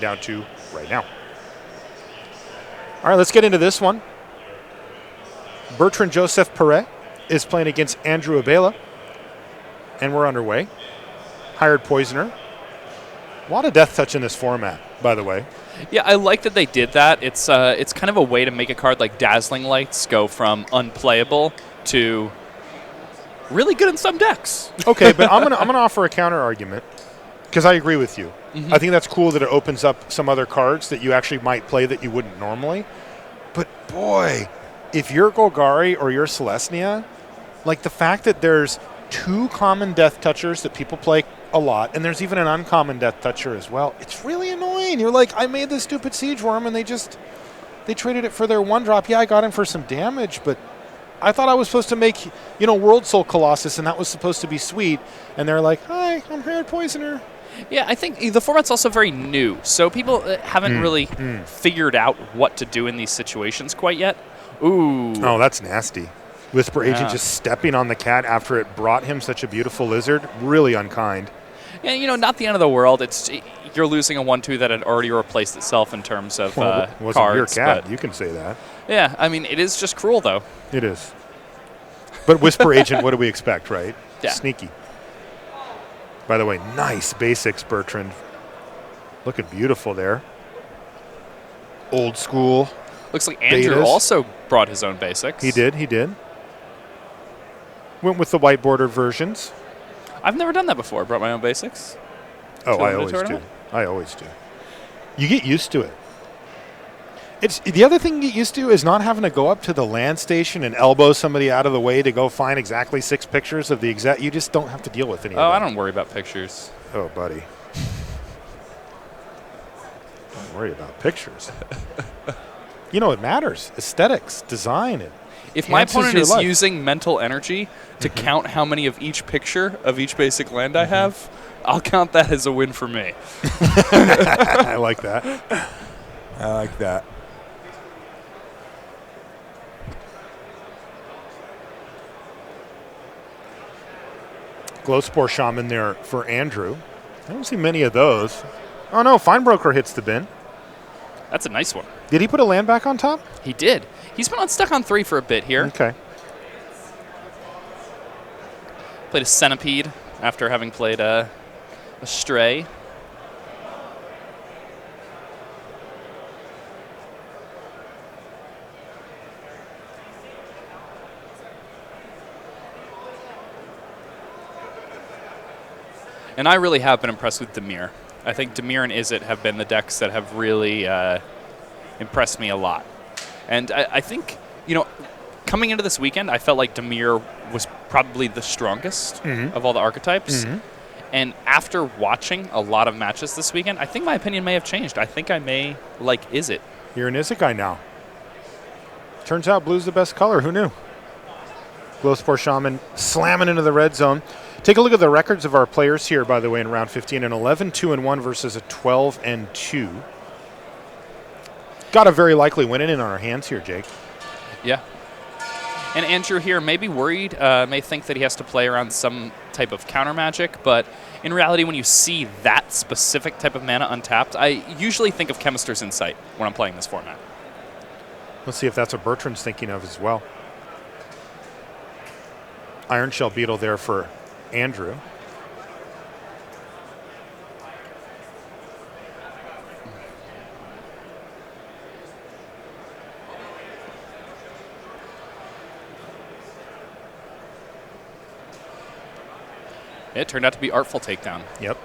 getting down to right now. All right, let's get into this one. Bertrand Joseph Perret is playing against Andrew Abela, and we're underway. Hired Poisoner. A lot of death touch in this format, by the way. Yeah, I like that they did that. It's kind of a way to make a card like Dazzling Lights go from unplayable to really good in some decks. Okay, but I'm gonna offer a counter argument because I agree with you. I think that's cool that it opens up some other cards that you actually might play that you wouldn't normally. But boy, if you're Golgari or you're Celestia, like the fact that there's 2 common death touchers that people play a lot, and there's even an uncommon death toucher as well, it's really annoying. You're like, I made this stupid Siege Worm, and they traded it for their 1-drop. Yeah, I got him for some damage, but I thought I was supposed to make, World Soul Colossus, and that was supposed to be sweet. And they're like, hi, I'm Hired Poisoner. Yeah, I think the format's also very new, so people haven't really figured out what to do in these situations quite yet. Ooh. Oh, that's nasty. Whisper Agent just stepping on the cat after it brought him such a beautiful lizard. Really unkind. Yeah, not the end of the world. You're losing a 1/2 that had already replaced itself in terms of it wasn't cards. Your cat, you can say that. Yeah, I mean, it is just cruel, though. It is. But Whisper Agent, what do we expect, right? Yeah. Sneaky. By the way, nice basics, Bertrand. Looking beautiful there. Old school. Looks like Andrew betas. also brought his own basics. He did. Went with the white border versions. I've never done that before. Brought my own basics. Oh, I always do. You get used to it. The other thing you get used to is not having to go up to the land station and elbow somebody out of the way to go find exactly 6 pictures of the exact. You just don't have to deal with any of that. Oh, I don't worry about pictures. Oh, buddy. Don't worry about pictures. It matters. Aesthetics, design. If my opponent is using mental energy to count how many of each picture of each basic land I have, I'll count that as a win for me. I like that. Glowspore Shaman there for Andrew. I don't see many of those. Oh, no, Fine Broker hits the bin. That's a nice one. Did he put a land back on top? He did. He's been stuck on 3 for a bit here. Okay. Played a Centipede after having played a Stray. And I really have been impressed with Dimir. I think Dimir and Izzet have been the decks that have really impressed me a lot. And I think, coming into this weekend, I felt like Dimir was probably the strongest of all the archetypes. And after watching a lot of matches this weekend, I think my opinion may have changed. I think I may like Izzet. You're an Izzet guy now. Turns out blue's the best color. Who knew? Glowspore Shaman slamming into the red zone. Take a look at the records of our players here, by the way, in round 15. An 11-2-1 versus a 12-2. Got a very likely win in our hands here, Jake. Yeah. And Andrew here may be worried, may think that he has to play around some type of counter magic, but in reality, when you see that specific type of mana untapped, I usually think of Chemister's Insight when I'm playing this format. Let's see if that's what Bertrand's thinking of as well. Iron Shell Beetle there for Andrew. It turned out to be Artful Takedown. Yep.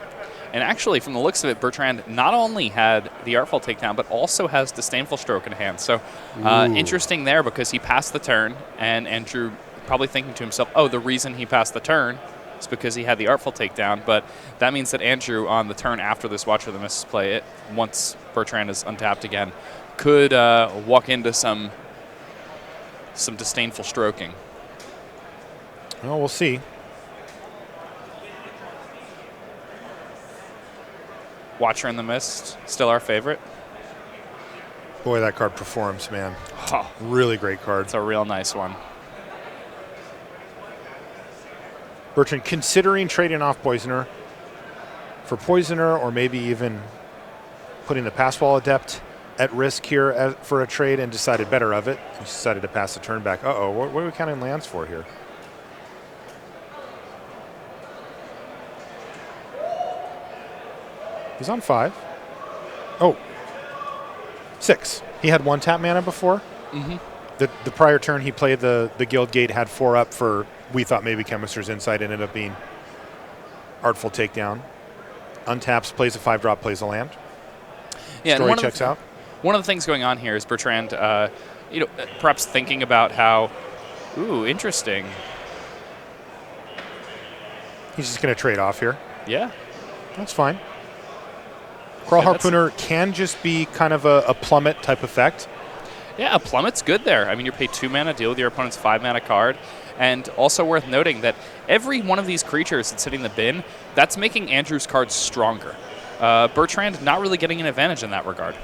And actually, from the looks of it, Bertrand not only had the Artful Takedown, but also has Disdainful Stroke in hand. So interesting there because he passed the turn, and Andrew probably thinking to himself, oh, the reason he passed the turn is because he had the Artful Takedown. But that means that Andrew, on the turn after this Watcher of the Mists play, once Bertrand is untapped again, could walk into some disdainful stroking. Well, we'll see. Watcher in the Mist, still our favorite. Boy, that card performs, man. Oh, really great card. it's a real nice one. Bertrand considering trading off Poisoner for Poisoner or maybe even putting the pass wall adept at risk here for a trade and decided better of it. He decided to pass the turn back. Uh-oh, what are we counting lands for here? He's on 5. Oh, 6. He had 1 tap mana before. Mm-hmm. The prior turn he played the Guild Gate, had 4 up for, we thought maybe Chemister's Insight, ended up being Artful Takedown. Untaps, plays a 5-drop, plays a land. Yeah, Story checks out. One of the things going on here is Bertrand, perhaps thinking about how, interesting. He's just going to trade off here. Yeah. That's fine. Crawl Harpooner can just be kind of a plummet type effect. Yeah, a plummet's good there. I mean, you pay 2 mana, deal with your opponent's 5 mana card. And also worth noting that every one of these creatures that's sitting in the bin, that's making Andrew's cards stronger. Bertrand not really getting an advantage in that regard.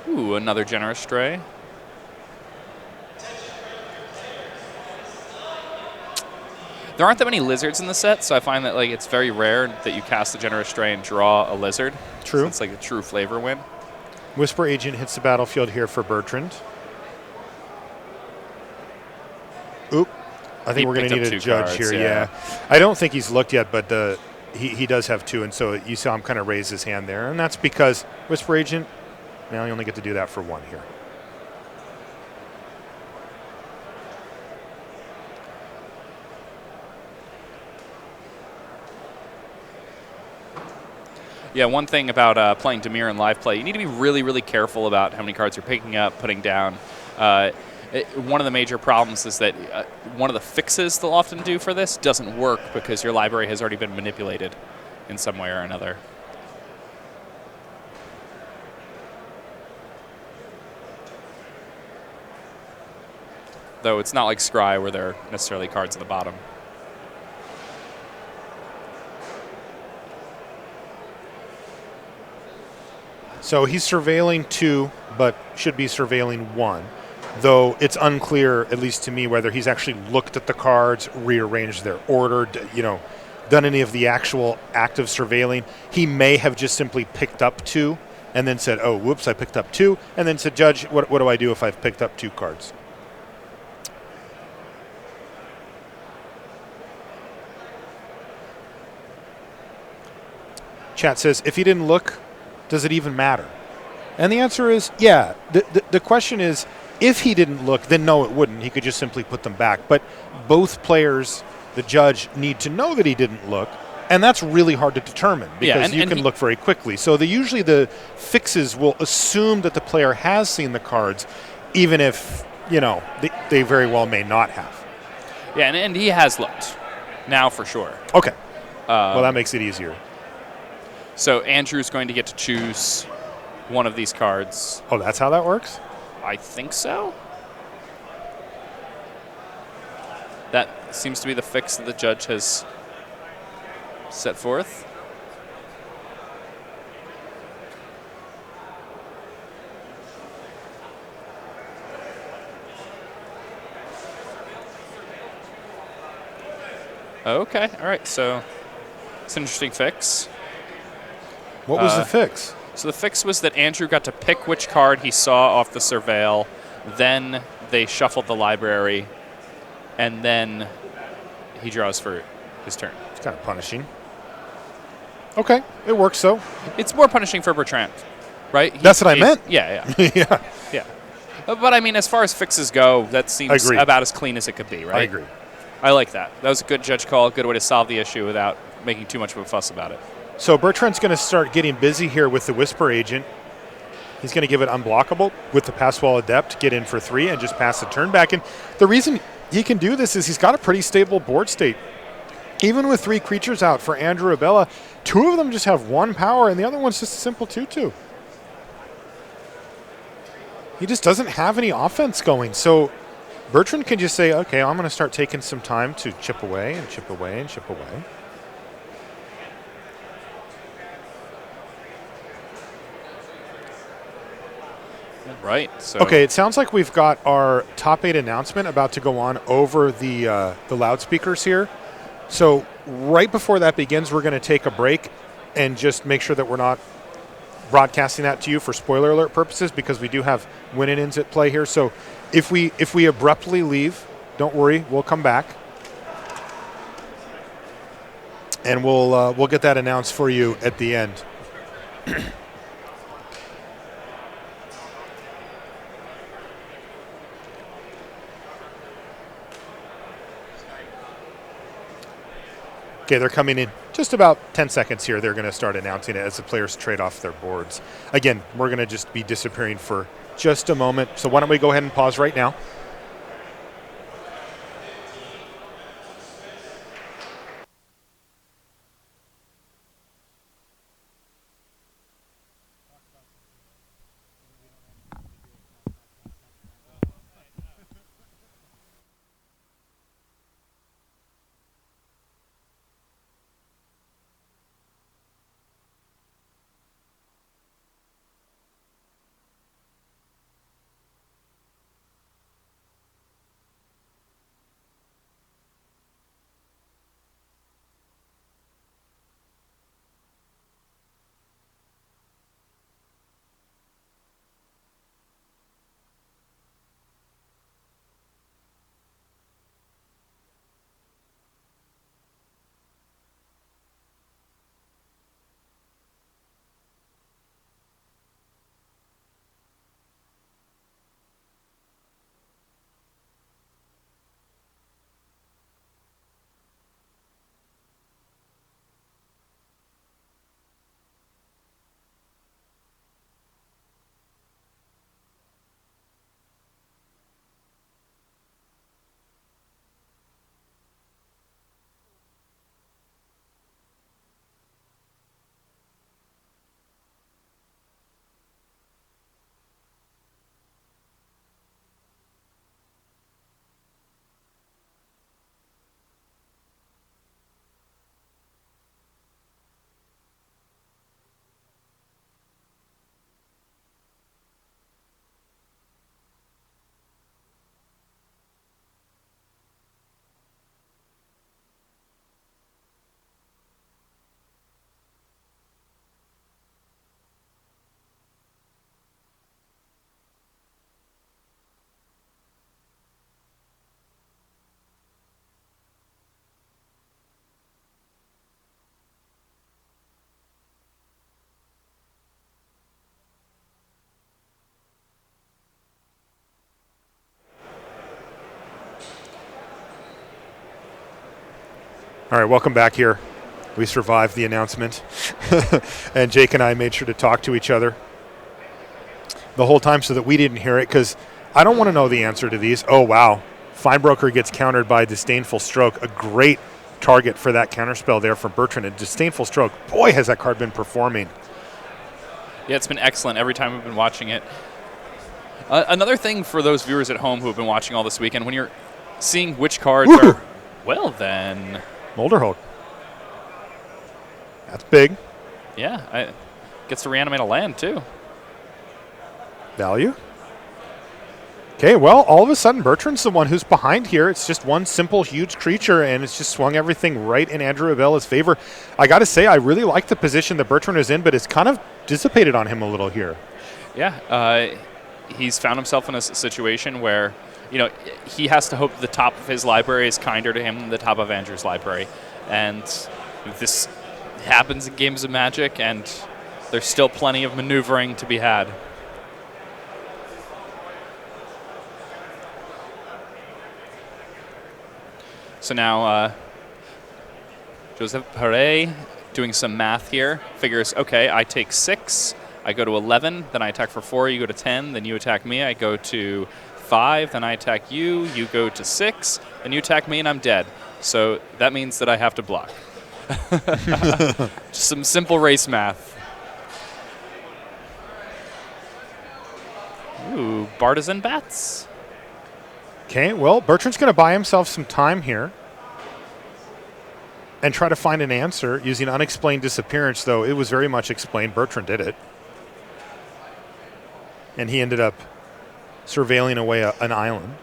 Ooh, another Generous Stray. There aren't that many lizards in the set, so I find that it's very rare that you cast a Generous Stray and draw a lizard. True. So it's like a true flavor win. Whisper Agent hits the battlefield here for Bertrand. Oop. I think we're going to need a judge cards, here, yeah. I don't think he's looked yet, but he does have 2, and so you saw him kind of raise his hand there. And that's because Whisper Agent, now you only get to do that for 1 here. Yeah, one thing about playing Dimir in live play, you need to be really, really careful about how many cards you're picking up, putting down. One of the major problems is that one of the fixes they'll often do for this doesn't work because your library has already been manipulated in some way or another. Though it's not like Scry where there are necessarily cards at the bottom. So he's surveilling 2, but should be surveilling 1. Though it's unclear, at least to me, whether he's actually looked at the cards, rearranged their order, done any of the actual active surveilling. He may have just simply picked up 2 and then said, oh, whoops, I picked up 2, and then said, Judge, what do I do if I've picked up 2 cards? Chat says, if he didn't look, does it even matter? And the answer is, yeah. The question is, if he didn't look, then no, it wouldn't. He could just simply put them back. But both players, the judge, need to know that he didn't look, and that's really hard to determine because you can look very quickly. So usually the fixes will assume that the player has seen the cards, even if, they very well may not have. Yeah, and he has looked now for sure. Okay. Well, that makes it easier. So Andrew's going to get to choose one of these cards. Oh, that's how that works? I think so. That seems to be the fix that the judge has set forth. Okay, all right, so it's an interesting fix. What was the fix? So the fix was that Andrew got to pick which card he saw off the surveil, then they shuffled the library, and then he draws for his turn. It's kind of punishing. Okay, it works so. It's more punishing for Bertrand, right? That's what I meant. Yeah. Yeah. But I mean, as far as fixes go, that seems about as clean as it could be, right? I agree. I like that. That was a good judge call, a good way to solve the issue without making too much of a fuss about it. So Bertrand's going to start getting busy here with the Whisper Agent. He's going to give it unblockable with the Pass Wall Adept, get in for 3, and just pass the turn back. And the reason he can do this is he's got a pretty stable board state. Even with 3 creatures out for Andrew Abella, 2 of them just have 1 power, and the other one's just a simple 2/2. He just doesn't have any offense going. So Bertrand can just say, okay, I'm going to start taking some time to chip away and chip away and chip away. Right. So Okay, it sounds like we've got our top 8 announcement about to go on over the loudspeakers here. So right before that begins, we're going to take a break and just make sure that we're not broadcasting that to you for spoiler alert purposes, because we do have win-ins at play here. So if we abruptly leave, don't worry, we'll come back and we'll get that announced for you at the end. Okay, they're coming in just about 10 seconds here. They're going to start announcing it as the players trade off their boards. Again, we're going to just be disappearing for just a moment. So why don't we go ahead and pause right now. All right, welcome back here. We survived the announcement. And Jake and I made sure to talk to each other the whole time so that we didn't hear it, because I don't want to know the answer to these. Oh, wow. Feinbroker gets countered by Disdainful Stroke. A great target for that counterspell there from Bertrand. And Disdainful Stroke, boy, has that card been performing. Yeah, it's been excellent every time we've been watching it. Another thing for those viewers at home who have been watching all this weekend, when you're seeing which cards are, well then... Molderhold. That's big. Yeah, gets to reanimate a land too. Value. Okay, well, all of a sudden, Bertrand's the one who's behind here. It's just one simple, huge creature, and it's just swung everything right in Andrew Avella's favor. I got to say, I really like the position that Bertrand is in, but it's kind of dissipated on him a little here. Yeah, he's found himself in a situation where, you know, he has to hope the top of his library is kinder to him than the top of Andrew's library. And this happens in games of Magic, and there's still plenty of maneuvering to be had. So now Joseph Perret doing some math here. Figures, okay, I take 6, I go to 11, then I attack for 4, you go to 10, then you attack me, I go to 5, then I attack you, you go to 6, then you attack me and I'm dead. So that means that I have to block. Just some simple race math. Ooh, Bartizan Bats. Okay, well, Bertrand's going to buy himself some time here and try to find an answer using unexplained disappearance, though it was very much explained. Bertrand did it. And he ended up surveilling away an island.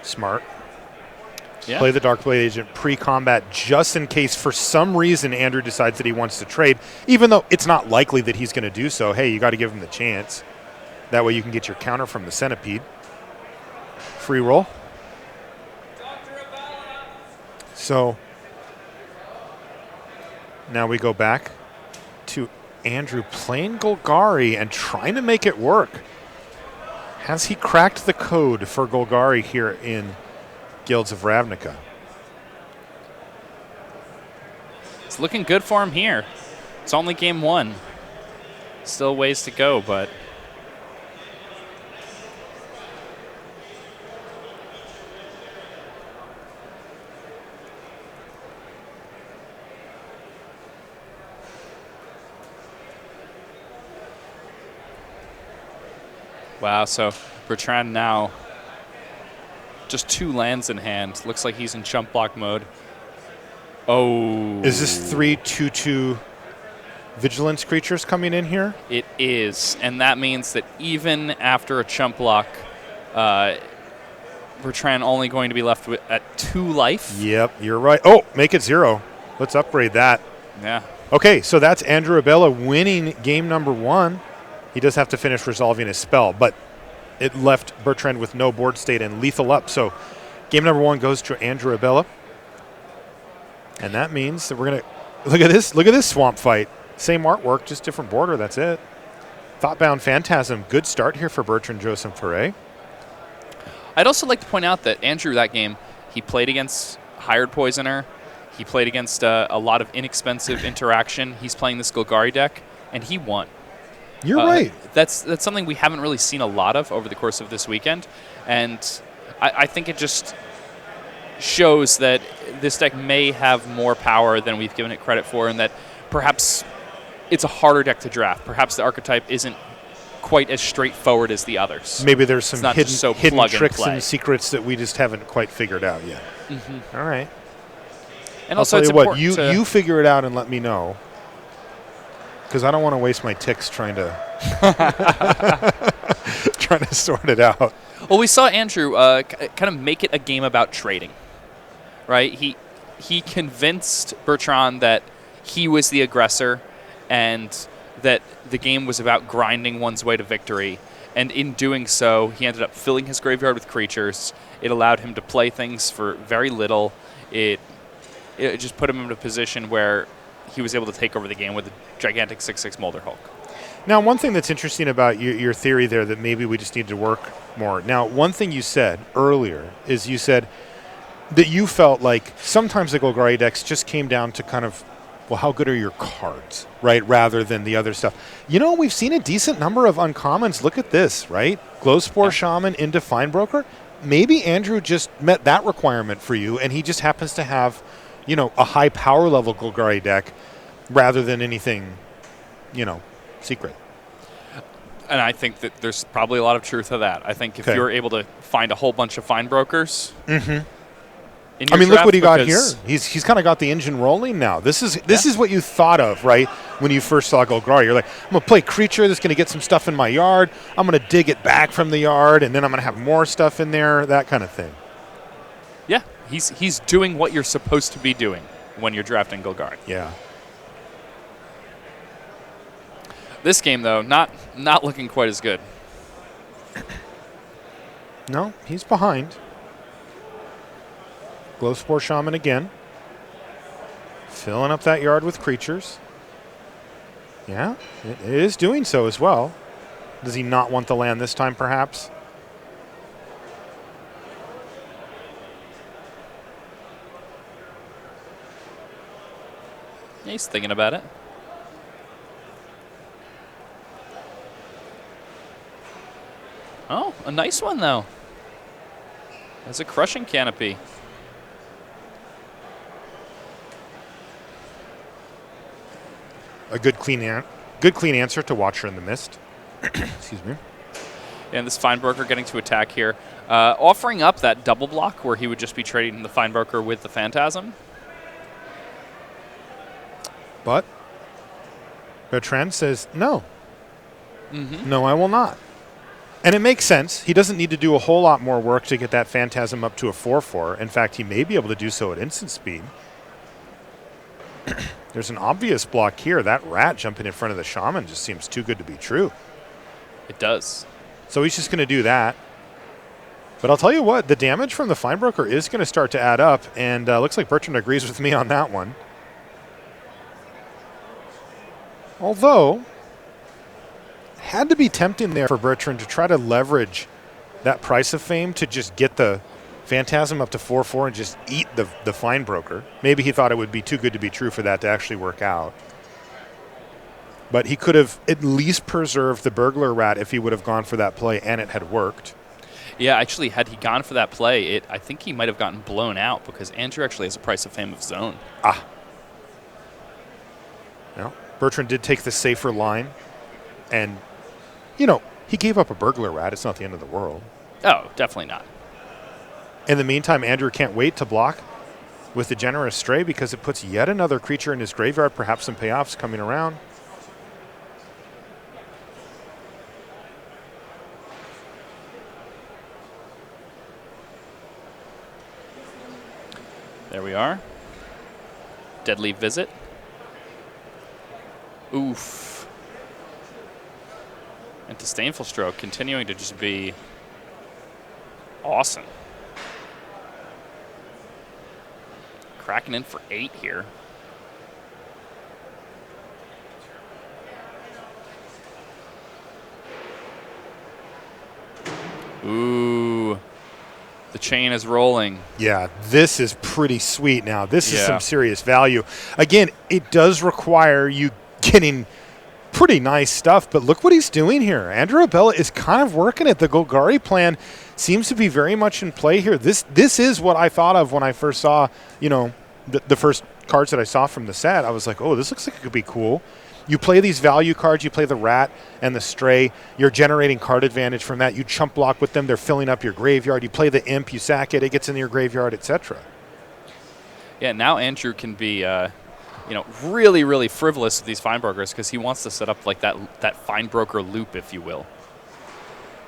Smart. Yeah. Play the Dark Blade Agent pre-combat just in case for some reason Andrew decides that he wants to trade, even though it's not likely that he's going to do so. Hey, you got to give him the chance. That way you can get your counter from the Centipede. Free roll. So now we go back to Andrew playing Golgari and trying to make it work. Has he cracked the code for Golgari here in Guilds of Ravnica? It's looking good for him here. It's only game 1. Still ways to go, but wow, so Bertrand now just 2 lands in hand. Looks like he's in chump block mode. Oh. Is this 3/2/2 vigilance creatures coming in here? It is, and that means that even after a chump block, Bertrand only going to be left with at 2 life. Yep, you're right. Oh, make it 0. Let's upgrade that. Yeah. Okay, so that's Andrew Abella winning game number 1. He does have to finish resolving his spell, but it left Bertrand with no board state and lethal up. So game number 1 goes to Andrew Abella. And that means that we're going to look at this swamp fight. Same artwork, just different border, that's it. Thoughtbound Phantasm, good start here for Bertrand Joseph Foray. I'd also like to point out that Andrew that game, he played against Hired Poisoner. He played against a lot of inexpensive interaction. He's playing this Golgari deck, and he won. You're right. That's something we haven't really seen a lot of over the course of this weekend, and I think it just shows that this deck may have more power than we've given it credit for, and that perhaps it's a harder deck to draft. Perhaps the archetype isn't quite as straightforward as the others. Maybe there's some hidden tricks and and secrets that we just haven't quite figured out yet. Mm-hmm. All right. And I'll also, tell it's you what, important you figure it out and let me know, because I don't want to waste my ticks trying to trying to sort it out. Well, we saw Andrew kind of make it a game about trading, right? He convinced Bertrand that he was the aggressor and that the game was about grinding one's way to victory. And in doing so, he ended up filling his graveyard with creatures. It allowed him to play things for very little. It just put him in a position where he was able to take over the game with a gigantic 6/6 Molder Hulk. Now, one thing that's interesting about your theory there that maybe we just need to work more. Now, one thing you said earlier is you said that you felt like sometimes the Golgari decks just came down to kind of, well, how good are your cards, right, rather than the other stuff. You know, we've seen a decent number of uncommons. Look at this, right? Glowspore Shaman into Finebroker. Maybe Andrew just met that requirement for you, and he just happens to have, you know, a high power level Golgari deck rather than anything, you know, secret. And I think that there's probably a lot of truth to that. I think if you're able to find a whole bunch of Finebrokers, I mean, look what he got here. He's kind of got the engine rolling now. This is what you thought of, right, when you first saw Golgari. You're like, I'm going to play creature that's going to get some stuff in my yard. I'm going to dig it back from the yard, and then I'm going to have more stuff in there, that kind of thing. Yeah, he's doing what you're supposed to be doing when you're drafting Golgari. Yeah. This game, though, not looking quite as good. No, he's behind. Glowspore Shaman again. Filling up that yard with creatures. Yeah, it is doing so as well. Does he not want the land this time, perhaps? Yeah, he's thinking about it. Oh, a nice one, though. That's a Crushing Canopy. A good clean answer to Watcher in the Mist. Excuse me. And this Finebroker getting to attack here. Offering up that double block where he would just be trading the Finebroker with the Phantasm. But Bertrand says, no. No, I will not. And it makes sense. He doesn't need to do a whole lot more work to get that Phantasm up to a 4/4. In fact, he may be able to do so at instant speed. There's an obvious block here. That rat jumping in front of the Shaman just seems too good to be true. It does. So he's just going to do that. But I'll tell you what, the damage from the Feinbroker is going to start to add up, and looks like Bertrand agrees with me on that one. Although, had to be tempting there for Bertrand to try to leverage that price of fame to just get the Phantasm up to 4/4 and just eat the Feinbroker. Maybe he thought it would be too good to be true for that to actually work out. But he could have at least preserved the Burglar Rat if he would have gone for that play and it had worked. Yeah, actually, had he gone for that play, I think he might have gotten blown out because Andrew actually has a price of fame of his own. Ah. Well, Bertrand did take the safer line. And, you know, he gave up a Burglar Rat. It's not the end of the world. Oh, definitely not. In the meantime, Andrew can't wait to block with the Generous Stray because it puts yet another creature in his graveyard, perhaps some payoffs coming around. There we are. Deadly Visit. Oof. And Disdainful Stroke continuing to just be awesome. Cracking in for 8 here. Ooh. The chain is rolling. Yeah, this is pretty sweet now. This is Yeah. some serious value. Again, it does require you getting pretty nice stuff, but look what he's doing here. Andrew Abella is kind of working it. The Golgari plan seems to be very much in play here. This is what I thought of when I first saw, you know, the first cards that I saw from the set. I was like, oh, this looks like it could be cool. You play these value cards. You play the Rat and the Stray. You're generating card advantage from that. You chump block with them. They're filling up your graveyard. You play the Imp. You sack it. It gets in your graveyard, etc. Yeah, now Andrew can be, really, really frivolous with these Feinbrokers because he wants to set up like that Feinbroker loop, if you will.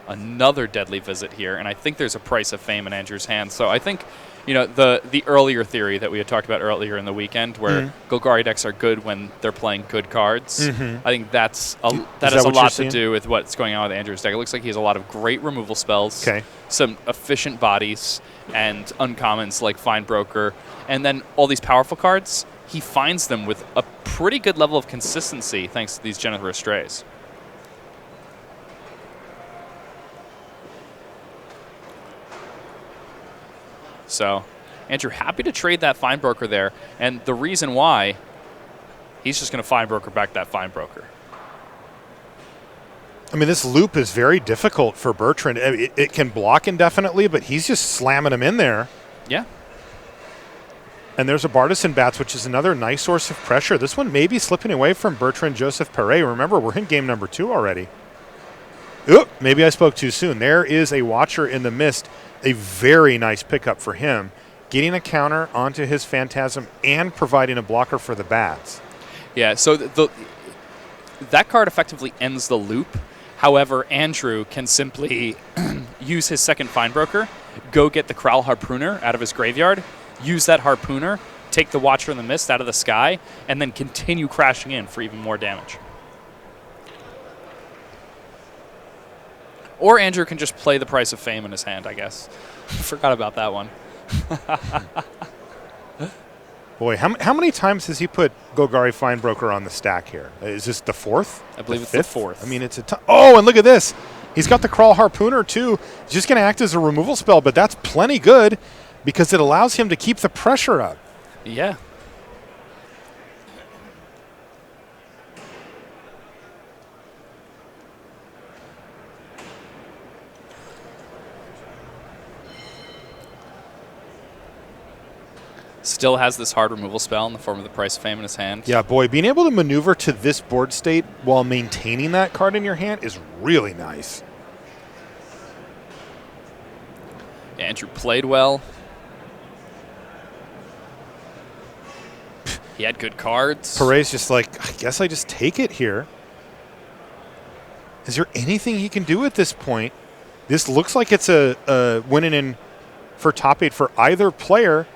Another Deadly Visit here, and I think there's a price of fame in Andrew's hand. So I think, you know, the earlier theory that we had talked about earlier in the weekend, where Golgari decks are good when they're playing good cards. I think that has a lot to do with what's going on with Andrew's deck. It looks like he has a lot of great removal spells, some efficient bodies, and uncommons like Feinbroker, and then all these powerful cards. He finds them with a pretty good level of consistency thanks to these Generous Strays. So, Andrew, happy to trade that Feinbroker there. And the reason why, he's just going to Feinbroker back that Feinbroker. I mean, this loop is very difficult for Bertrand. It can block indefinitely, but he's just slamming him in there. Yeah. And there's a Bartisan Bats, which is another nice source of pressure. This one may be slipping away from Bertrand Joseph Perret. Remember, we're in game number 2 already. Oop, maybe I spoke too soon. There is a Watcher in the Mist. A very nice pickup for him, getting a counter onto his Phantasm and providing a blocker for the Bats. Yeah, so that card effectively ends the loop. However, Andrew can simply use his second Feinbroker, go get the Kraul Harpooner out of his graveyard, use that Harpooner, take the Watcher in the Mist out of the sky, and then continue crashing in for even more damage. Or Andrew can just play the price of fame in his hand, I guess. Forgot about that one. Boy, how many times has he put Golgari Feinbroker on the stack here? Is this the 4th? I believe it's the 4th. I mean, it's a ton. Oh, and look at this. He's got the Kraul Harpooner, too. He's just going to act as a removal spell, but that's plenty good because it allows him to keep the pressure up. Yeah. Still has this hard removal spell in the form of the Price of Fame in his hand. Yeah, boy, being able to maneuver to this board state while maintaining that card in your hand is really nice. Yeah, Andrew played well. He had good cards. Pare's just like, I guess I just take it here. Is there anything he can do at this point? This looks like it's a winning in for top 8 for either player.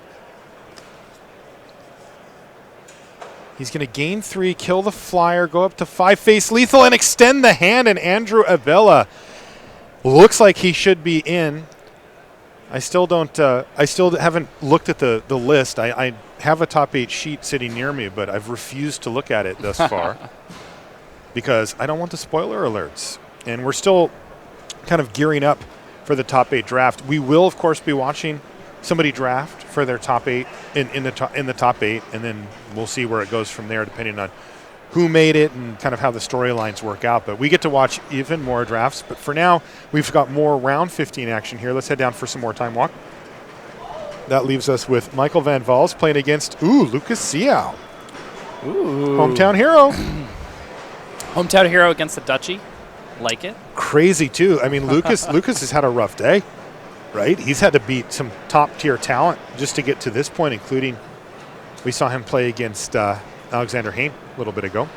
He's going to gain 3, kill the flyer, go up to 5, face lethal, and extend the hand. And Andrew Avella looks like he should be in. I still don't. I still haven't looked at the list. I have a top 8 sheet sitting near me, but I've refused to look at it thus far because I don't want the spoiler alerts. And we're still kind of gearing up for the top 8 draft. We will, of course, be watching somebody draft for their top 8 in the top 8, and then we'll see where it goes from there, depending on who made it and kind of how the storylines work out. But we get to watch even more drafts. But for now, we've got more round 15 action here. Let's head down for some more time walk. That leaves us with Michael Van Valls playing against, Lucas Siao. Ooh. Hometown hero. Hometown hero against the Duchy. Like it. Crazy, too. I mean, Lucas has had a rough day, right? He's had to beat some top-tier talent just to get to this point, including we saw him play against Alexander Hayne a little bit ago.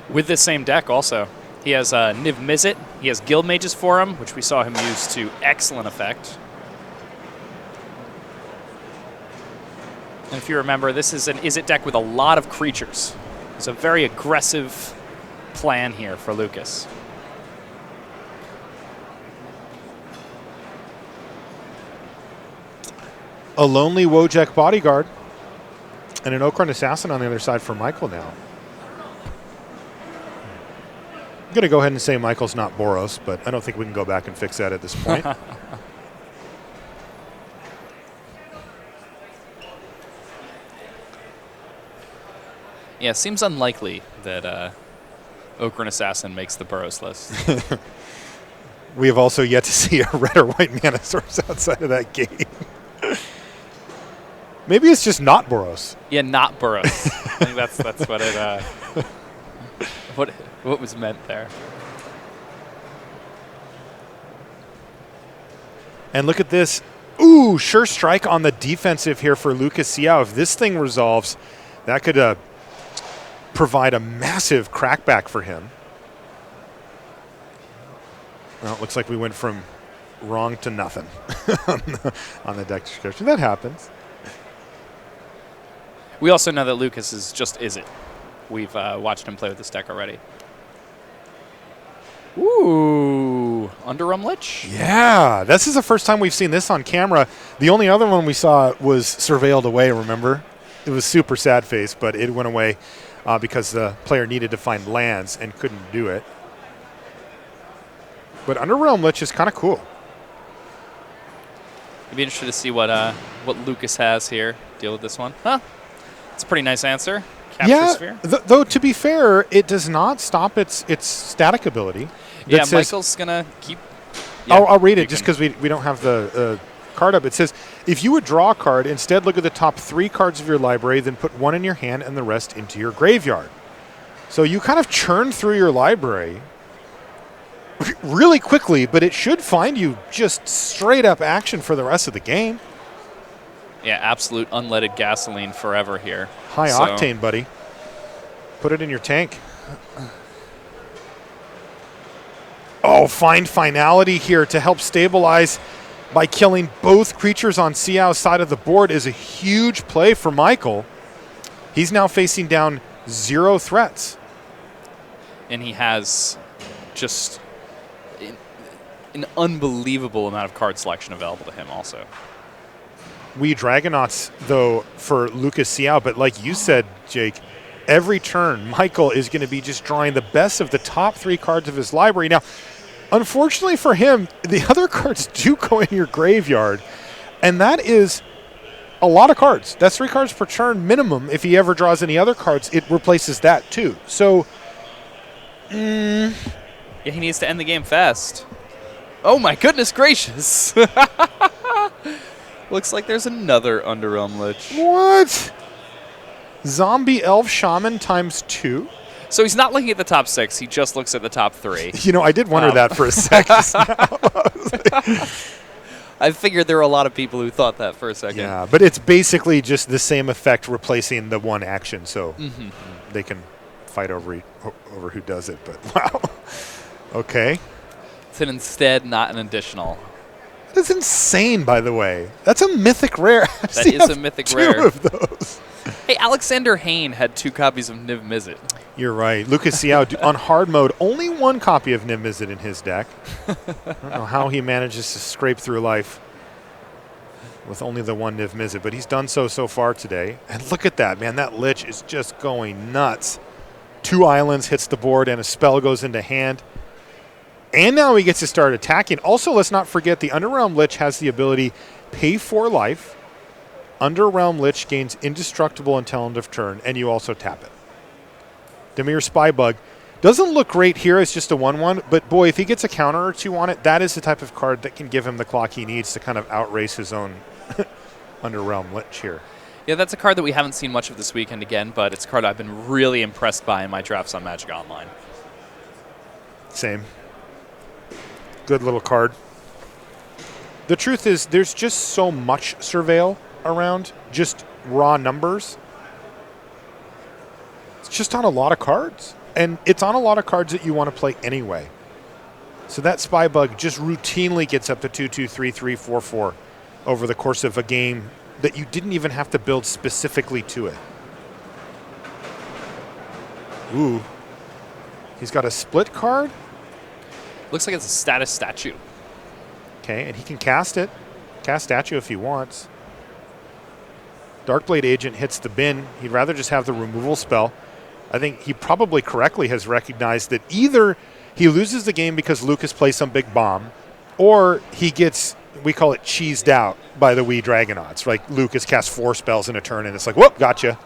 With this same deck also. He has Niv Mizzet. He has Guild Mages for him, which we saw him use to excellent effect. And if you remember, this is an Izzet deck with a lot of creatures. It's a very aggressive plan here for Lucas. A lonely Wojek bodyguard and an Okrun assassin on the other side for Michael now. I'm going to go ahead and say Michael's not Boros, but I don't think we can go back and fix that at this point. Yeah, seems unlikely that Okrun Assassin makes the Burrows list. We have also yet to see a red or white mana source outside of that game. Maybe it's just not Boros. Yeah, not Burrows. I think that's what it what was meant there. And look at this. Ooh, sure strike on the defensive here for Lucas Siao. If this thing resolves, that could provide a massive crackback for him. Well, it looks like we went from wrong to nothing on the deck description. That happens. We also know that Lucas is just Izzet. We've watched him play with this deck already. Ooh, Underrealm Lich? Yeah, this is the first time we've seen this on camera. The only other one we saw was Surveilled Away, remember? It was super sad face, but it went away because the player needed to find lands and couldn't do it. But Underrealm Lich is kind of cool. I'd be interested to see what Lucas has here. Deal with this one. Huh? It's a pretty nice answer. Capture Sphere. Though to be fair, it does not stop its static ability. Yeah, says, Michael's going to keep... Yeah, I'll read it just because we don't have the card up. It says, if you would draw a card, instead look at the top 3 cards of your library, then put 1 in your hand and the rest into your graveyard. So you kind of churn through your library really quickly, but it should find you just straight up action for the rest of the game. Yeah, absolute unleaded gasoline forever here. High octane, buddy. Put it in your tank. Oh, find finality here to help stabilize by killing both creatures on Siao's side of the board is a huge play for Michael. He's now facing down 0 threats. And he has just an unbelievable amount of card selection available to him also. We Dragonauts, though, for Lucas Siao, but like you said, Jake, every turn, Michael is going to be just drawing the best of the top 3 cards of his library. Now, unfortunately for him, the other cards do go in your graveyard, and that is a lot of cards. That's 3 cards per turn minimum. If he ever draws any other cards, it replaces that too. So, yeah, he needs to end the game fast. Oh my goodness gracious! Looks like there's another Underrealm Lich. What? Zombie Elf Shaman times 2? So he's not looking at the top 6. He just looks at the top 3. You know, I did wonder that for a second. I figured there were a lot of people who thought that for a second. Yeah, but it's basically just the same effect replacing the one action, so they can fight over who does it. But wow, okay. It's an instead, not an additional. That's insane, by the way. That's a mythic rare. That is a mythic rare. Two of those. Hey, Alexander Hayne had 2 copies of Niv Mizzet. You're right. Lucas Xiao, on hard mode, only 1 copy of Niv Mizzet in his deck. I don't know how he manages to scrape through life with only the 1 Niv Mizzet, but he's done so far today. And look at that, man. That Lich is just going nuts. 2 islands hits the board, and a spell goes into hand. And now he gets to start attacking. Also, let's not forget the Underrealm Lich has the ability pay 4 life. Underrealm Lich gains indestructible until end of turn, and you also tap it. Dimir Spybug doesn't look great here. It's just a 1/1, but boy, if he gets a counter or 2 on it, that is the type of card that can give him the clock he needs to kind of outrace his own Underrealm Lich here. Yeah, that's a card that we haven't seen much of this weekend again, but it's a card I've been really impressed by in my drafts on Magic Online. Same. Good little card. The truth is, there's just so much Surveil around, just raw numbers. It's just on a lot of cards. And it's on a lot of cards that you want to play anyway. So that Spybug just routinely gets up to 2/2, 3/3, 4/4 over the course of a game that you didn't even have to build specifically to it. Ooh. He's got a split card. Looks like it's a status statue. Okay, and he can cast it. Cast statue if he wants. Darkblade Agent hits the bin. He'd rather just have the removal spell. I think he probably correctly has recognized that either he loses the game because Lucas plays some big bomb, or he gets, we call it cheesed out by the wee Dragonauts. Like Lucas casts 4 spells in a turn, and it's like, whoop, gotcha.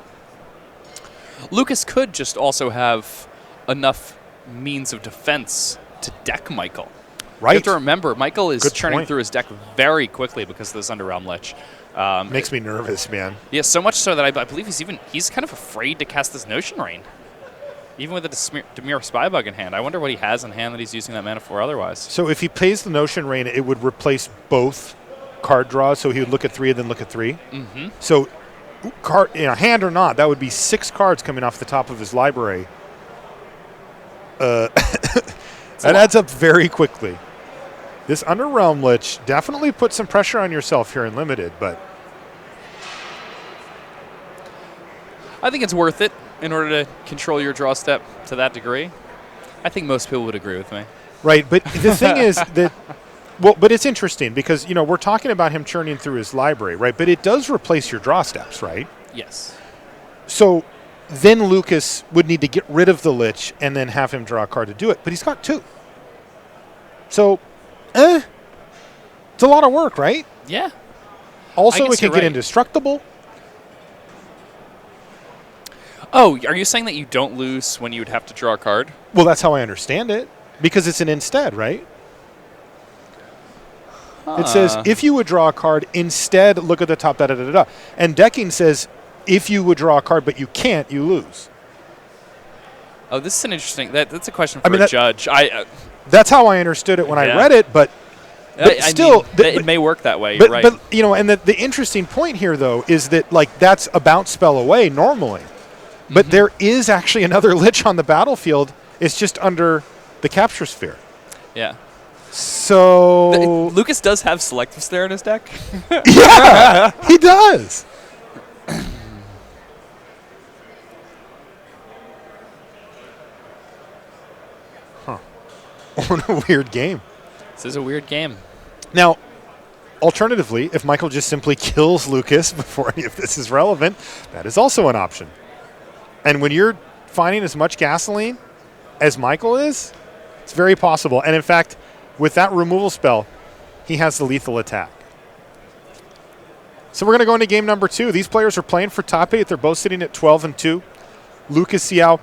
Lucas could just also have enough means of defense to deck Michael. Right. You have to remember, Michael is Good churning point. through his deck very quickly because of this Underrealm Lich. Makes me nervous, man. Yeah, so much so that I believe he's kind of afraid to cast this Notion Rain. Even with a Dimir Spybug in hand. I wonder what he has in hand that he's using that mana for otherwise. So if he plays the Notion Rain, it would replace both card draws, so he would look at 3 and then look at 3. Mm-hmm. So, hand or not, that would be 6 cards coming off the top of his library. That adds up very quickly. This Underrealm Lich definitely puts some pressure on yourself here in Limited, but I think it's worth it in order to control your draw step to that degree. I think most people would agree with me. right. But the thing is that, well, but it's interesting because, we're talking about him churning through his library, right? But it does replace your draw steps, right? Yes. So then Lucas would need to get rid of the Lich and then have him draw a card to do it. But he's got 2. So, it's a lot of work, right? Yeah. Also, guess it can you're get right. indestructible. Oh, are you saying that you don't lose when you would have to draw a card? Well, that's how I understand it. Because it's an instead, right? It says, if you would draw a card, instead look at the top, da-da-da-da-da. And decking says, if you would draw a card but you can't, you lose. Oh, this is an interesting... That's a question for mean, a judge. That's how I understood it when I read it, but still... it may work that way, you're right. But, and the interesting point here, though, is that, that's a bounce spell away normally. But there is actually another Lich on the battlefield. It's just under the Capture Sphere. Yeah. So... Lucas does have Selective Snare in his deck. Yeah, he does. Huh. What a weird game. This is a weird game. Now, alternatively, if Michael just simply kills Lucas before any of this is relevant, that is also an option. And when you're finding as much gasoline as Michael is, it's very possible. And in fact, with that removal spell, he has the lethal attack. So we're going to go into game number 2. These players are playing for top 8. They're both sitting at 12-2. Lucas Xiao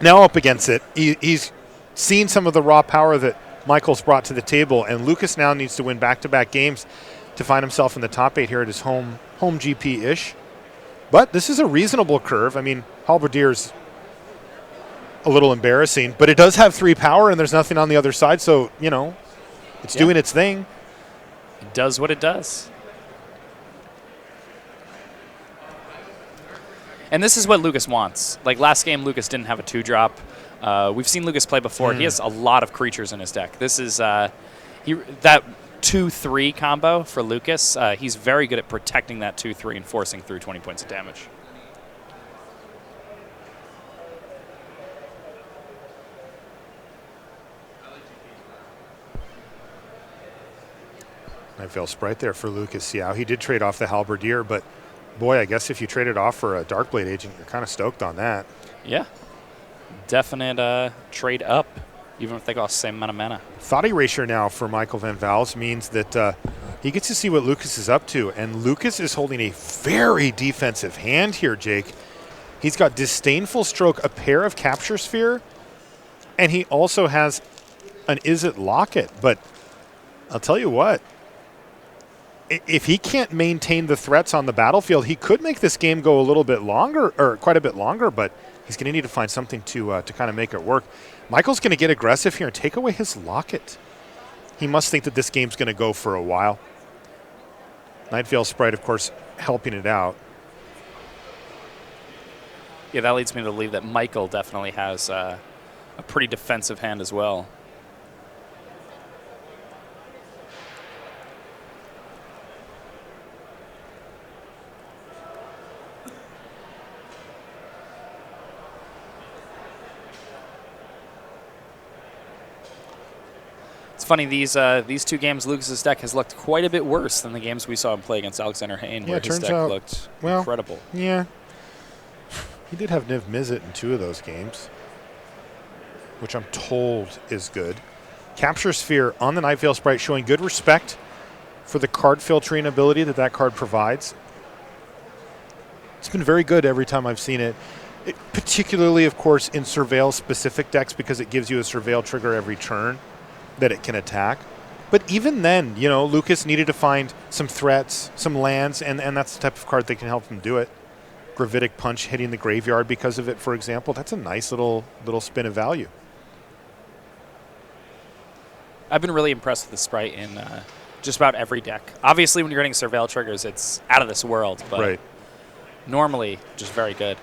now up against it. He's seen some of the raw power that Michael's brought to the table, and Lucas now needs to win back-to-back games to find himself in the top 8 here at his home GP-ish. But this is a reasonable curve. I mean, Halberdier's a little embarrassing, but it does have 3 power, and there's nothing on the other side, so, it's doing its thing. does what it does. And this is what Lucas wants. Like last game, Lucas didn't have a 2-drop. We've seen Lucas play before. He has a lot of creatures in his deck. This is that 2-3 combo for Lucas. He's very good at protecting that 2-3 and forcing through 20 points of damage. Nightveil Sprite there for Lucas Xiao. He did trade off the Halberdier, but boy, I guess if you traded off for a Darkblade Agent, you're kind of stoked on that. Yeah. Definite trade up, even if they cost the same amount of mana. Thought Erasure now for Michael Van Vals means that he gets to see what Lucas is up to, and Lucas is holding a very defensive hand here, Jake. He's got Disdainful Stroke, a pair of Capture Sphere, and he also has an Izzet Locket. But I'll tell you what, if he can't maintain the threats on the battlefield, he could make this game go a little bit longer, or quite a bit longer, but he's going to need to find something to kind of make it work. Michael's going to get aggressive here and take away his Locket. He must think that this game's going to go for a while. Nightveil Sprite, of course, helping it out. Yeah, that leads me to believe that Michael definitely has a pretty defensive hand as well. It's funny, these 2 games, Lucas's deck has looked quite a bit worse than the games we saw him play against Alexander Hayne, where his deck looked incredible. Yeah. He did have Niv Mizzet in 2 of those games, which I'm told is good. Capture Sphere on the Nightveil Sprite, showing good respect for the card filtering ability that card provides. It's been very good every time I've seen it. Particularly, of course, in Surveil-specific decks, because it gives you a Surveil trigger every turn that it can attack. But even then, you know, Lucas needed to find some threats, some lands, and that's the type of card that can help him do it. Gravitic Punch hitting the graveyard because of it, for example. That's a nice little spin of value. I've been really impressed with the Sprite in just about every deck. Obviously, when you're getting Surveil triggers, it's out of this world, but normally just very good.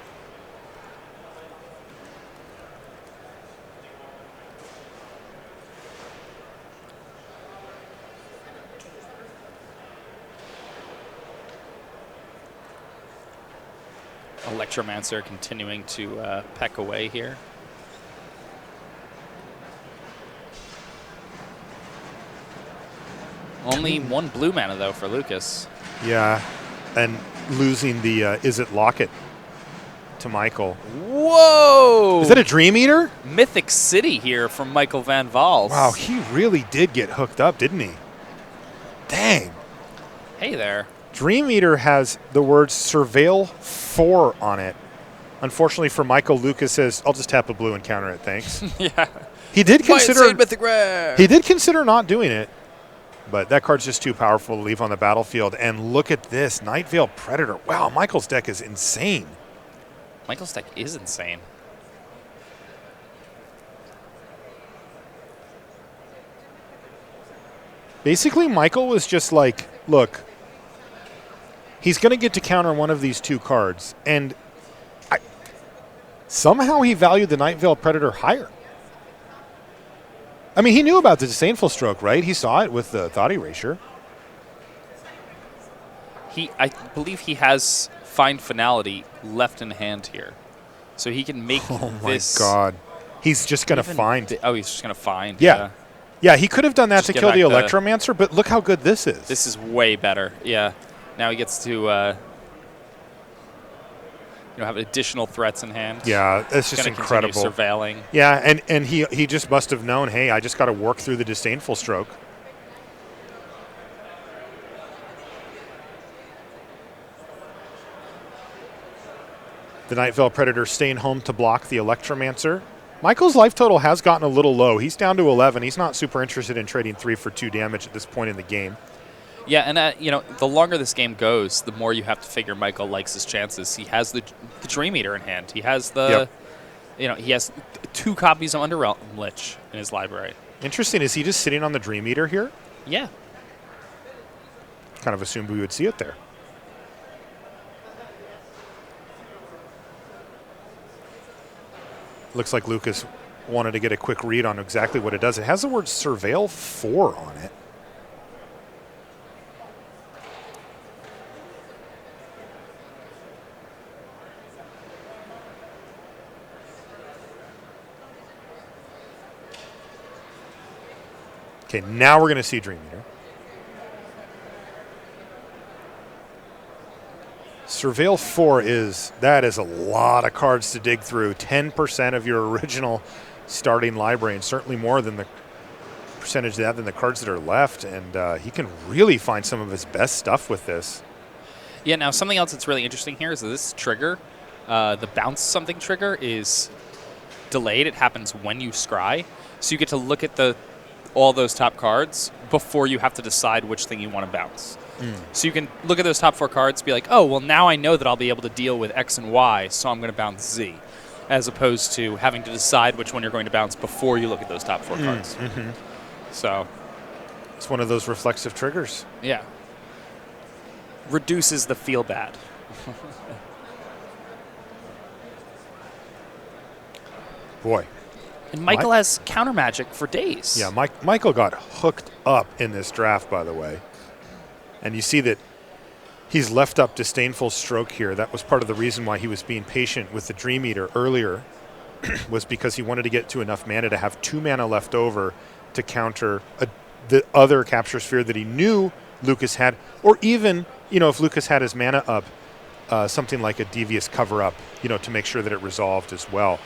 Electromancer continuing to peck away here. Only 1 blue mana, though, for Lucas. Yeah, and losing the Izzet Locket to Michael. Whoa! Is that a Dream Eater? Mythic City here from Michael Van Vals. Wow, he really did get hooked up, didn't he? Dang. Hey there. Dream Eater has the words Surveil 4 on it. Unfortunately for Michael, Lucas says, I'll just tap a blue and counter it, thanks. Yeah. He did consider Mythic Rare. He did consider not doing it, but that card's just too powerful to leave on the battlefield. And look at this, Nightveil Predator. Wow, Michael's deck is insane. Michael's deck is insane. Basically, Michael was just like, look, he's going to get to counter one of these 2 cards, and somehow he valued the Nightveil Predator higher. I mean, he knew about the Disdainful Stroke, right? He saw it with the Thought Erasure. I believe he has Find Finality left in hand here. So he can make this. Oh, my God. He's just going to find. He's just going to find. Yeah. Yeah, he could have done that just to kill the Electromancer, but look how good this is. This is way better. Yeah. Now he gets to have additional threats in hand. Yeah, that's just incredible. Surveilling. Yeah, and he just must have known, hey, I just got to work through the Disdainful Stroke. The Nightveil Predator staying home to block the Electromancer. Michael's life total has gotten a little low. He's down to 11. He's not super interested in trading 3 for 2 damage at this point in the game. Yeah, and the longer this game goes, the more you have to figure Michael likes his chances. He has the Dream Eater in hand. He has he has 2 copies of Underrealm Lich in his library. Interesting. Is he just sitting on the Dream Eater here? Yeah. kind of assumed we would see it there. Looks like Lucas wanted to get a quick read on exactly what it does. It has the word Surveil 4 on it. Okay, now we're going to see Dream Eater. Surveil 4 is a lot of cards to dig through. 10% of your original starting library, and certainly more than the percentage of that than the cards that are left. And he can really find some of his best stuff with this. Yeah, now something else that's really interesting here is that this trigger, the bounce something trigger, is delayed. It happens when you scry. So you get to look at all those top cards before you have to decide which thing you want to bounce. So you can look at those top 4 cards, be like, oh, well, now I know that I'll be able to deal with X and Y, so I'm going to bounce Z, as opposed to having to decide which one you're going to bounce before you look at those top 4 cards. So it's one of those reflexive triggers. Yeah. Reduces the feel bad. Boy. And Michael has counter magic for days. Yeah, Michael got hooked up in this draft, by the way. And you see that he's left up Disdainful Stroke here. That was part of the reason why he was being patient with the Dream Eater earlier, was because he wanted to get to enough mana to have 2 mana left over to counter the other Capture Sphere that he knew Lucas had, or even, if Lucas had his mana up, something like a Devious Cover-Up, to make sure that it resolved as well.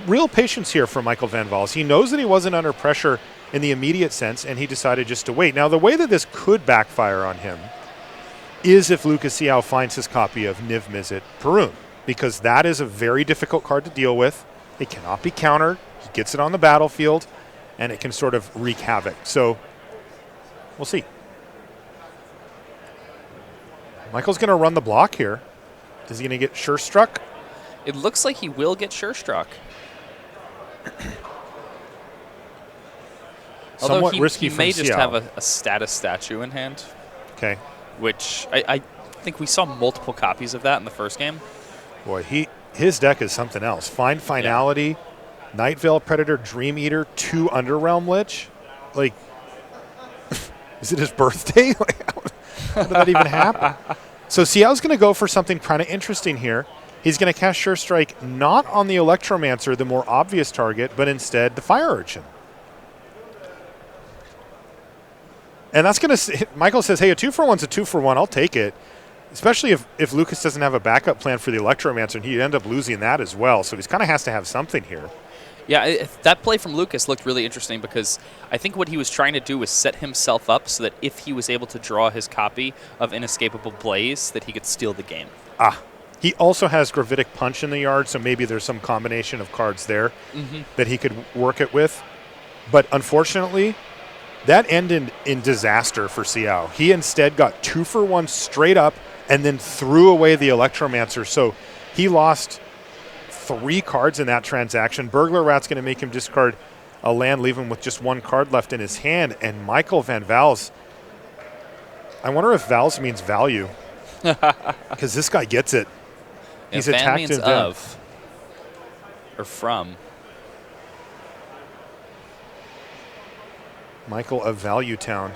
Real patience here for Michael Van Valls. He knows that he wasn't under pressure in the immediate sense, and he decided just to wait. Now, the way that this could backfire on him is if Lucas Siao finds his copy of Niv Mizzet Perun, because that is a very difficult card to deal with. It cannot be countered. He gets it on the battlefield, and it can sort of wreak havoc. So we'll see. Michael's going to run the block here. Is he going to get Sure Struck? It looks like he will get Sure Struck. Although he may just have a status statue in hand. Okay. Which I think we saw multiple copies of that in the first game. Boy, his deck is something else. Find Finality, Night Veil Predator, Dream Eater, 2 Underrealm Lich. Like, is it his birthday? How did that even happen? So Xiao's going to go for something kind of interesting here. He's going to cast Sure Strike not on the Electromancer, the more obvious target, but instead the Fire Urchin. And that's going to... Michael says, hey, a 2-for-1's a 2-for-1. I'll take it. Especially if Lucas doesn't have a backup plan for the Electromancer, and he'd end up losing that as well. So he's kind of has to have something here. Yeah, that play from Lucas looked really interesting because I think what he was trying to do was set himself up so that if he was able to draw his copy of Inescapable Blaze, that he could steal the game. He also has Gravitic Punch in the yard, so maybe there's some combination of cards there that he could work it with. But unfortunately, that ended in disaster for Xiao. He instead got 2-for-1 straight up and then threw away the Electromancer. So he lost 3 cards in that transaction. Burglar Rat's going to make him discard a land, leave him with just 1 card left in his hand. And Michael Van Valls, I wonder if Valls means value, because this guy gets it. He's attacked means him of or from. Michael of Value Town.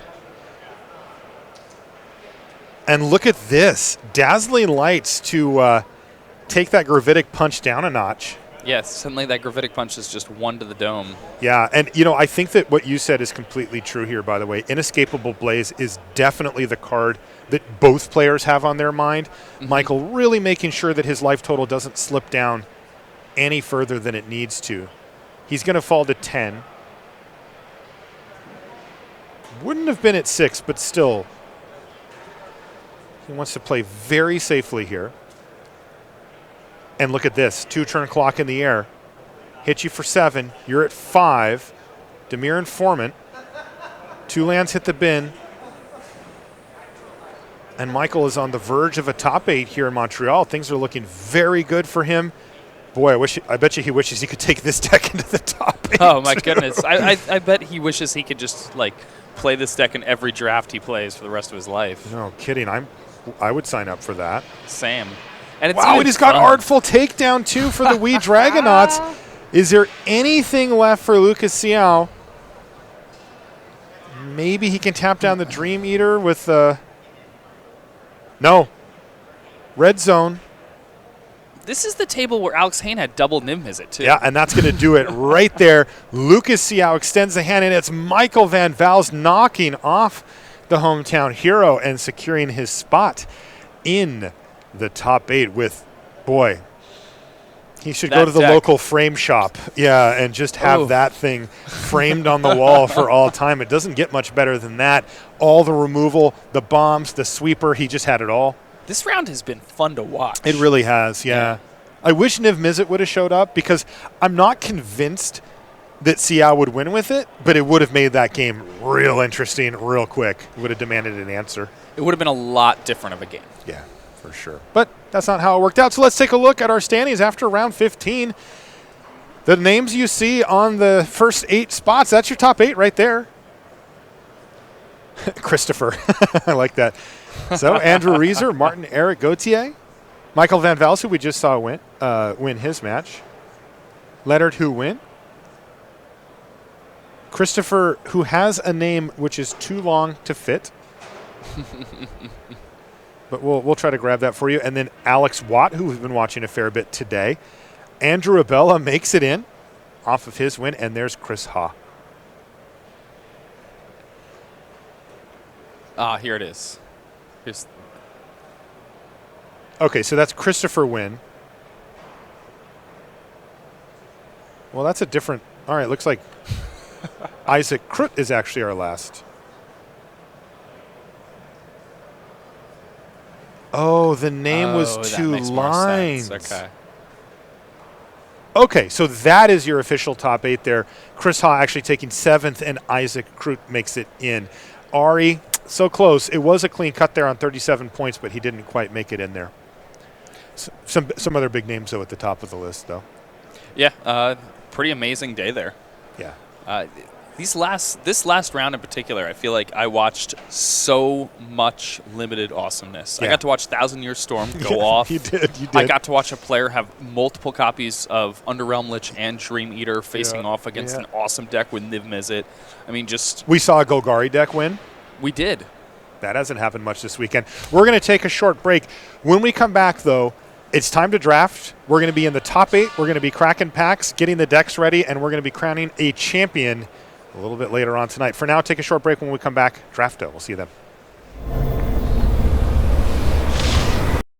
And look at this. Dazzling Lights to take that Gravitic Punch down a notch. Yes, suddenly that Gravitic Punch is just 1 to the dome. Yeah, and I think that what you said is completely true here, by the way. Inescapable Blaze is definitely the card that both players have on their mind. Michael really making sure that his life total doesn't slip down any further than it needs to. He's going to fall to 10. Wouldn't have been at 6, but still. He wants to play very safely here. And look at this. 2-turn clock in the air. Hit you for 7. You're at 5. Dimir Informant. 2 lands hit the bin. And Michael is on the verge of a top 8 here in Montreal. Things are looking very good for him. Boy, I bet you he wishes he could take this deck into the top 8. Oh my goodness! I bet he wishes he could just like play this deck in every draft he plays for the rest of his life. No kidding. I would sign up for that. Sam. And it's Wow, and he's got Artful Takedown too for the Wee Dragonauts. Is there anything left for Lucas Siao? Maybe he can tap down the Dream Eater with no. Red Zone. This is the table where Alex Hayne had double Niv-Mizzet, too. Yeah, and that's going to do it right there. Lucas Siao extends the hand, and it's Michael Van Val's knocking off the hometown hero and securing his spot in the top 8 with, boy, he should go to the local frame shop, and just have that thing framed on the wall for all time. It doesn't get much better than that. All the removal, the bombs, the sweeper, he just had it all. This round has been fun to watch. It really has, yeah. I wish Niv-Mizzet would have showed up because I'm not convinced that Siao would win with it, but it would have made that game real interesting real quick. It would have demanded an answer. It would have been a lot different of a game. Yeah, for sure. But that's not how it worked out. So let's take a look at our standings after round 15. The names you see on the first 8 spots, that's your top 8 right there. Christopher. I like that. So Andrew Reeser, Martin Eric Gauthier, Michael Van Vels, who we just saw win his match. Leonard, who win. Christopher, who has a name which is too long to fit. But we'll try to grab that for you. And then Alex Watt, who we've been watching a fair bit today. Andrew Abella makes it in off of his win. And there's Chris Ha. Here it is. Okay, so that's Christopher win. Well, that's a different. All right, looks like Isaac Krut is actually our last. Oh, the name was 2 lines. Okay. Okay, so that is your official top 8 there. Chris Ha actually taking 7th, and Isaac Krut makes it in. Ari, so close. It was a clean cut there on 37 points, but he didn't quite make it in there. Some other big names, though, at the top of the list, though. Yeah, pretty amazing day there. Yeah. This last round in particular, I feel like I watched so much limited awesomeness. Yeah. I got to watch Thousand Year Storm go off. You did. I got to watch a player have multiple copies of Underrealm Lich and Dream Eater facing off against an awesome deck with Niv-Mizzet. I mean, We saw a Golgari deck win. We did. That hasn't happened much this weekend. We're going to take a short break. When we come back, though, it's time to draft. We're going to be in the top 8. We're going to be cracking packs, getting the decks ready, and we're going to be crowning a champion a little bit later on tonight. For now, take a short break. When we come back, Drafto. We'll see you then.